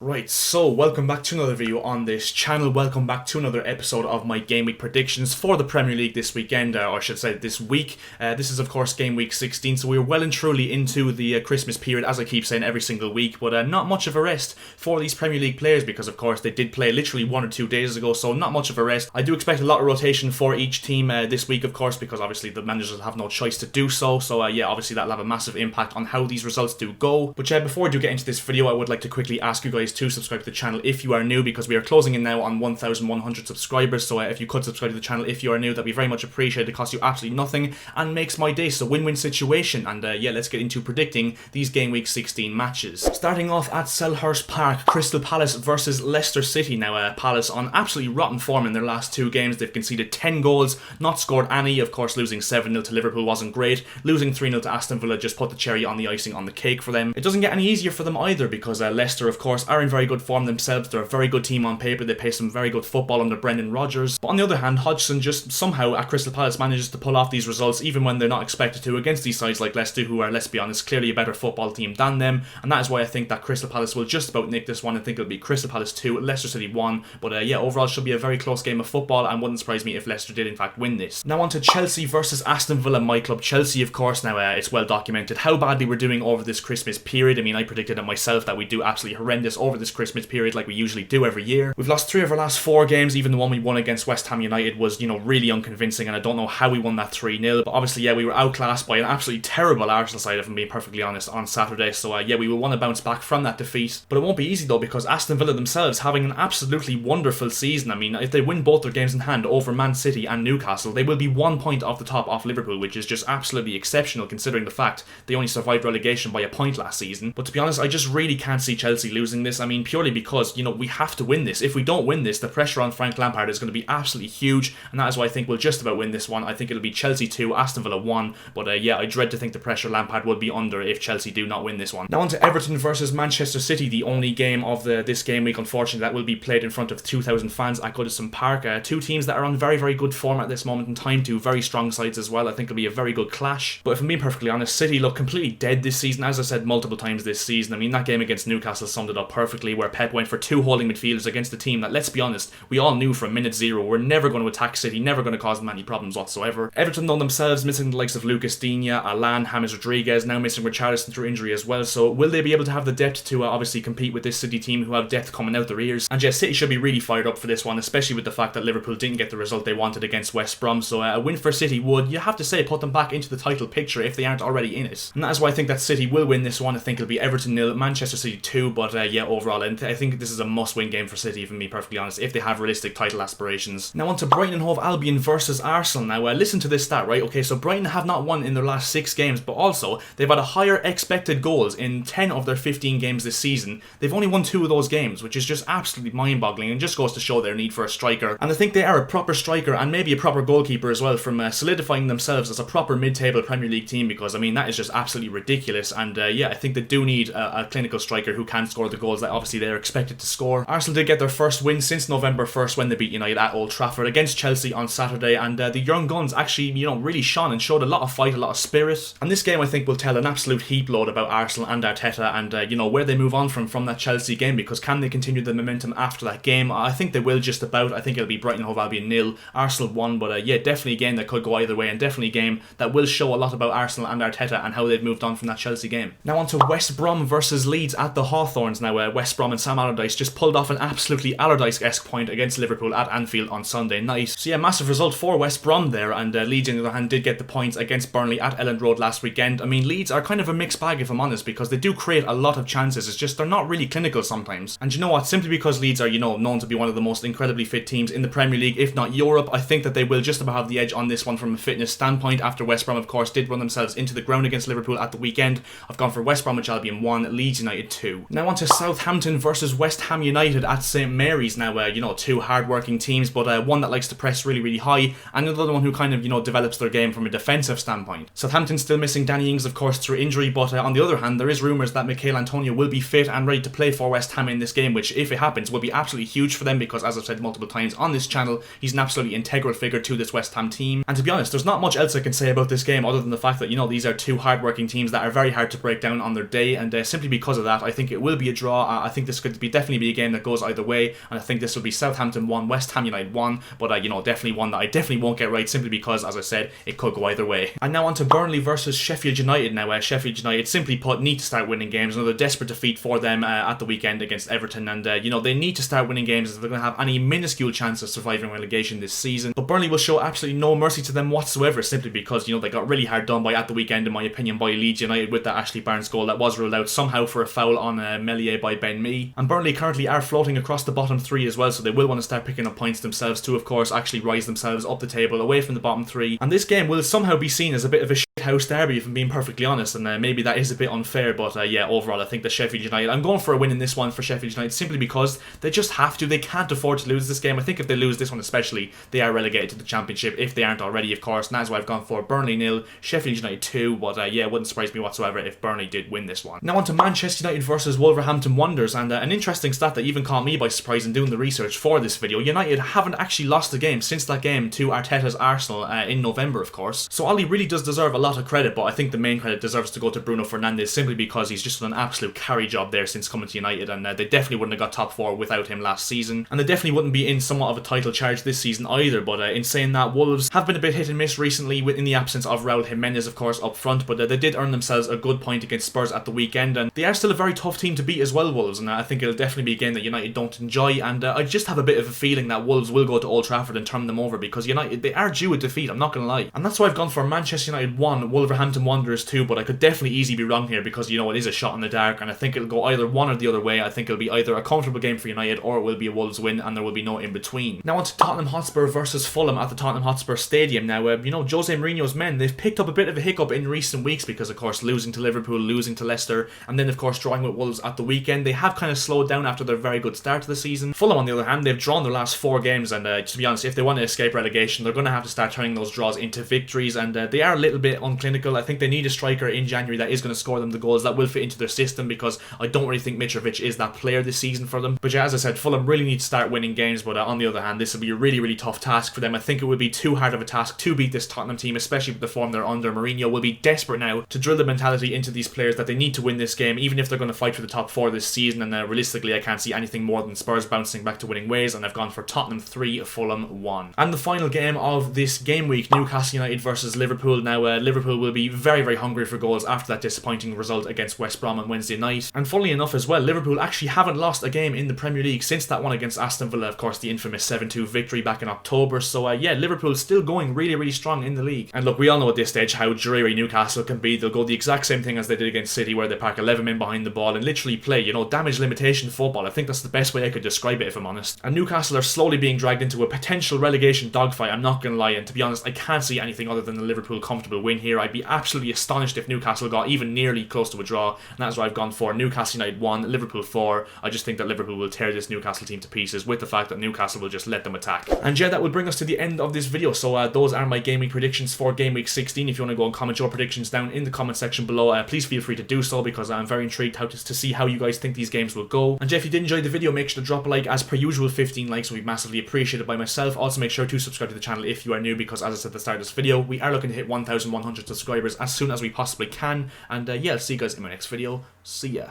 Right, so welcome back to another video on this channel. Welcome back to another episode of my game week predictions for the Premier League this weekend, or I should say this week. This is of course game week 16, so we're well and truly into the Christmas period, as I keep saying every single week, but not much of a rest for these Premier League players because of course they did play literally 1 or 2 days ago, so not much of a rest. I do expect a lot of rotation for each team this week, of course, because obviously the managers will have no choice to do so, yeah, obviously that'll have a massive impact on how these results do go. But yeah, before I do get into this video, I would like to quickly ask you guys to subscribe to the channel if you are new, because we are closing in now on 1,100 subscribers, so if you could subscribe to the channel if you are new, that'd be very much appreciated. It costs you absolutely nothing and makes my day, so win-win situation. And yeah, let's get into predicting these game week 16 matches. Starting off at Selhurst Park, Crystal Palace versus Leicester City. Now Palace on absolutely rotten form in their last 2 games. They've conceded 10 goals, not scored any. Of course, losing 7-0 to Liverpool wasn't great. Losing 3-0 to Aston Villa just put the cherry on the icing on the cake for them. It doesn't get any easier for them either, because Leicester, of course, are in very good form themselves. They're a very good team on paper. They play some very good football under Brendan Rodgers. But on the other hand, Hodgson just somehow at Crystal Palace manages to pull off these results even when they're not expected to, against these sides like Leicester, who are, let's be honest, clearly a better football team than them. And that is why I think that Crystal Palace will just about nick this one. I think it'll be Crystal Palace 2, Leicester City 1. But yeah, overall should be a very close game of football, and wouldn't surprise me if Leicester did in fact win this. Now on to Chelsea versus Aston Villa, my club Chelsea, of course. Now it's well documented how badly we're doing over this Christmas period. I mean, I predicted it myself that we do absolutely horrendous over this Christmas period, like we usually do every year. We've lost 3 of our last 4 games. Even the one we won against West Ham United was, really unconvincing, and I don't know how we won that 3-0. But obviously, yeah, we were outclassed by an absolutely terrible Arsenal side, if I'm being perfectly honest, on Saturday. So yeah, we will want to bounce back from that defeat. But it won't be easy though, because Aston Villa themselves having an absolutely wonderful season. I mean, if they win both their games in hand over Man City and Newcastle, they will be 1 point off the top off Liverpool, which is just absolutely exceptional considering the fact they only survived relegation by a point last season. But to be honest, I just really can't see Chelsea losing this. I mean, purely because, we have to win this. If we don't win this, the pressure on Frank Lampard is going to be absolutely huge, and that is why I think we'll just about win this one. I think it'll be Chelsea 2, Aston Villa 1, but yeah, I dread to think the pressure Lampard would be under if Chelsea do not win this one. Now on to Everton versus Manchester City, the only game of this game week, unfortunately, that will be played in front of 2,000 fans at Goodison Park. 2 teams that are on very, very good form at this moment in time, 2 very strong sides as well. I think it'll be a very good clash. But if I'm being perfectly honest, City look completely dead this season, as I said multiple times this season. I mean, that game against Newcastle summed it up perfectly, where Pep went for 2 holding midfielders against a team that, let's be honest, we all knew from minute 0 we're never going to attack City, never going to cause them any problems whatsoever. Everton, though, themselves missing the likes of Lucas Digne, Alan, James Rodriguez, now missing Richarlison through injury as well. So will they be able to have the depth to obviously compete with this City team, who have depth coming out their ears? And yeah, City should be really fired up for this one, especially with the fact that Liverpool didn't get the result they wanted against West Brom. So a win for City would, you have to say, put them back into the title picture if they aren't already in it. And that is why I think that City will win this one. I think it'll be Everton 0, Manchester City 2. But yeah, overall, I think this is a must-win game for City, if I'm being perfectly honest, if they have realistic title aspirations. Now on to Brighton and Hove Albion versus Arsenal. Now listen to this stat, right? Okay, so Brighton have not won in their last 6 games, but also they've had a higher expected goals in 10 of their 15 games this season. They've only won 2 of those games, which is just absolutely mind-boggling, and just goes to show their need for a striker. And I think they are a proper striker and maybe a proper goalkeeper as well, from solidifying themselves as a proper mid-table Premier League team, because I mean, that is just absolutely ridiculous. And yeah, I think they do need a clinical striker who can score the goals that obviously they're expected to score. Arsenal did get their first win since November 1st when they beat United at Old Trafford against Chelsea on Saturday, and the young guns actually, really shone and showed a lot of fight, a lot of spirit. And this game, I think, will tell an absolute heap load about Arsenal and Arteta, and where they move on from that Chelsea game, because can they continue the momentum after that game? I think they will just about. I think it'll be Brighton Hove Albion 0, Arsenal 1, but yeah, definitely a game that could go either way, and definitely a game that will show a lot about Arsenal and Arteta and how they've moved on from that Chelsea game. Now on to West Brom versus Leeds at the Hawthorns. Now West Brom and Sam Allardyce just pulled off an absolutely Allardyce-esque point against Liverpool at Anfield on Sunday night. So yeah, massive result for West Brom there, and Leeds on the other hand did get the points against Burnley at Elland Road last weekend. I mean, Leeds are kind of a mixed bag, if I'm honest, because they do create a lot of chances. It's just they're not really clinical sometimes. And you know what? Simply because Leeds are, known to be one of the most incredibly fit teams in the Premier League, if not Europe, I think that they will just about have the edge on this one from a fitness standpoint, after West Brom, of course, did run themselves into the ground against Liverpool at the weekend. I've gone for West Bromwich Albion 1, Leeds United 2. Now on to Southampton versus West Ham United at St Mary's. Now, 2 hard-working teams, but one that likes to press really, really high, and another one who kind of, develops their game from a defensive standpoint. Southampton still missing Danny Ings, of course, through injury, but on the other hand, there is rumours that Mikel Antonio will be fit and ready to play for West Ham in this game, which, if it happens, will be absolutely huge for them, because, as I've said multiple times on this channel, he's an absolutely integral figure to this West Ham team. And to be honest, there's not much else I can say about this game other than the fact that, these are 2 hard-working teams that are very hard to break down on their day, and simply because of that, I think it will be a draw, I think this could definitely be a game that goes either way, and I think this will be Southampton 1, West Ham United 1, but you know, definitely one that I definitely won't get right, simply because, as I said, it could go either way. And now on to Burnley versus Sheffield United. Now, Sheffield United, simply put, need to start winning games. Another desperate defeat for them at the weekend against Everton, and you know, they need to start winning games if they're going to have any minuscule chance of surviving relegation this season. But Burnley will show absolutely no mercy to them whatsoever, simply because, you know, they got really hard done by at the weekend, in my opinion, by Leeds United with that Ashley Barnes goal that was ruled out somehow for a foul on Meslier by Ben Mee. And Burnley currently are floating across the bottom three as well, so they will want to start picking up points themselves to, of course, actually rise themselves up the table away from the bottom three. And this game will somehow be seen as a bit of a house derby, if I'm being perfectly honest, and maybe that is a bit unfair, but yeah, overall I think that Sheffield United, I'm going for a win in this one for Sheffield United, simply because they just have to. They can't afford to lose this game. I think if they lose this one especially, they are relegated to the Championship, if they aren't already, of course, and that's why I've gone for Burnley 0, Sheffield United 2, but yeah, it wouldn't surprise me whatsoever if Burnley did win this one. Now on to Manchester United versus Wolverhampton Wanderers, and an interesting stat that even caught me by surprise in doing the research for this video. United haven't actually lost a game since that game to Arteta's Arsenal in November, of course, so Ollie really does deserve a lot of credit, but I think the main credit deserves to go to Bruno Fernandes, simply because he's just done an absolute carry job there since coming to United, and they definitely wouldn't have got top 4 without him last season, and they definitely wouldn't be in somewhat of a title charge this season either. But in saying that, Wolves have been a bit hit and miss recently in the absence of Raul Jimenez, of course, up front, but they did earn themselves a good point against Spurs at the weekend, and they are still a very tough team to beat as well, Wolves, and I think it'll definitely be a game that United don't enjoy, and I just have a bit of a feeling that Wolves will go to Old Trafford and turn them over, because United, they are due a defeat, I'm not going to lie, and that's why I've gone for Manchester United 1, Wolverhampton Wanderers 2, but I could definitely easily be wrong here, because, you know, it is a shot in the dark, and I think it'll go either one or the other way. I think it'll be either a comfortable game for United, or it will be a Wolves win, and there will be no in between. Now on to Tottenham Hotspur versus Fulham at the Tottenham Hotspur Stadium. Now, you know, Jose Mourinho's men, they've picked up a bit of a hiccup in recent weeks because, of course, losing to Liverpool, losing to Leicester, and then, of course, drawing with Wolves at the weekend. They have kind of slowed down after their very good start to the season. Fulham, on the other hand, they've drawn their last 4 games, and to be honest, if they want to escape relegation, they're going to have to start turning those draws into victories, and they are a little bit unclinical. I think they need a striker in January that is going to score them the goals that will fit into their system, because I don't really think Mitrovic is that player this season for them. But yeah, as I said, Fulham really need to start winning games, but on the other hand, this will be a really, really tough task for them. I think it would be too hard of a task to beat this Tottenham team, especially with the form they're under. Mourinho will be desperate now to drill the mentality into these players that they need to win this game, even if they're going to fight for the top 4 this season, and realistically I can't see anything more than Spurs bouncing back to winning ways, and I've gone for Tottenham 3, Fulham 1. And the final game of this game week, Newcastle United versus Liverpool. Now, Liverpool will be very, very hungry for goals after that disappointing result against West Brom on Wednesday night, and funnily enough as well, Liverpool actually haven't lost a game in the Premier League since that one against Aston Villa, of course, the infamous 7-2 victory back in October. So yeah, Liverpool's still going really, really strong in the league. And look, we all know at this stage how dreary Newcastle can be. They'll go the exact same thing as they did against City, where they park 11 men behind the ball and literally play, you know, damage limitation football. I think that's the best way I could describe it, if I'm honest. And Newcastle are slowly being dragged into a potential relegation dogfight, I'm not going to lie, and to be honest, I can't see anything other than the Liverpool comfortable win here. I'd be absolutely astonished if Newcastle got even nearly close to a draw, and that's why I've gone for Newcastle United 1, Liverpool 4. I just think that Liverpool will tear this Newcastle team to pieces, with the fact that Newcastle will just let them attack. And yeah, that will bring us to the end of this video. So those are my game week predictions for game week 16. If you want to go and comment your predictions down in the comment section below, please feel free to do so, because I'm very intrigued to see how you guys think these games will go. And if you did enjoy the video, make sure to drop a like. As per usual, 15 likes will be massively appreciated by myself. Also, make sure to subscribe to the channel if you are new, because as I said at the start of this video, we are looking to hit 1,100 subscribers as soon as we possibly can. And yeah, I'll see you guys in my next video. See ya.